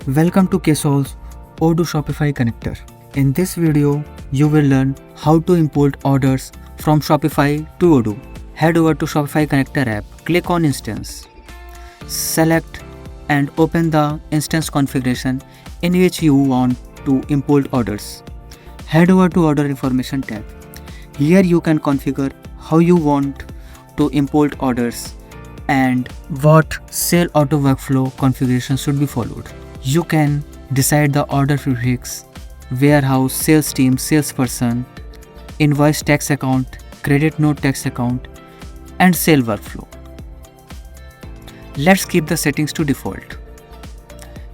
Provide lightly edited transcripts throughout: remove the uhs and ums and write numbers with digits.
Welcome to Ksolves Odoo Shopify Connector. In this video, you will learn how to import orders from Shopify to Odoo. Head over to Shopify Connector app, click on Instance. Select and open the instance configuration in which you want to import orders. Head over to Order Information tab. Here you can configure how you want to import orders and what sale auto workflow configuration should be followed. You can decide the order prefix, warehouse, sales team, salesperson, invoice tax account, credit note tax account, and sale workflow. Let's keep the settings to default.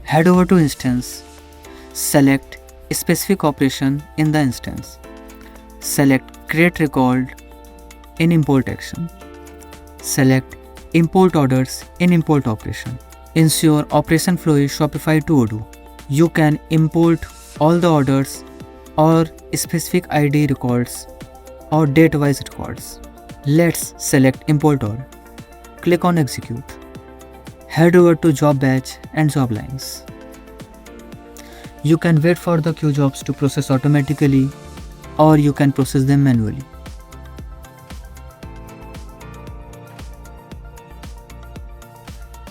Head over to instance, select a specific operation in the instance. Select create record in import action. Select import orders in import operation. Ensure operation flow is Shopify to Odoo. You can import all the orders or specific ID records or date-wise records. Let's select import all. Click on execute. Head over to job batch and job lines. You can wait for the queue jobs to process automatically or you can process them manually.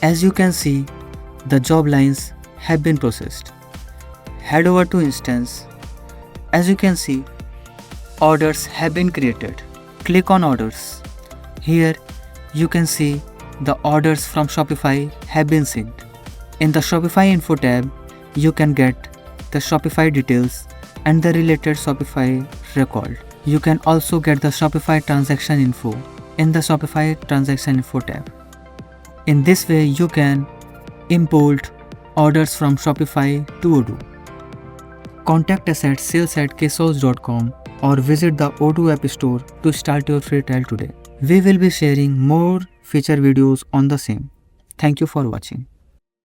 As you can see, the job lines have been processed. Head over to instance. As you can see, orders have been created. Click on orders. Here you can see the orders from Shopify have been synced. In the Shopify info tab, you can get the Shopify details and the related Shopify record. You can also get the Shopify transaction info in the Shopify transaction info tab. In this way, you can import orders from Shopify to Odoo. Contact us at sales@ksolves.com or visit the Odoo App Store to start your free trial today. We will be sharing more feature videos on the same. Thank you for watching.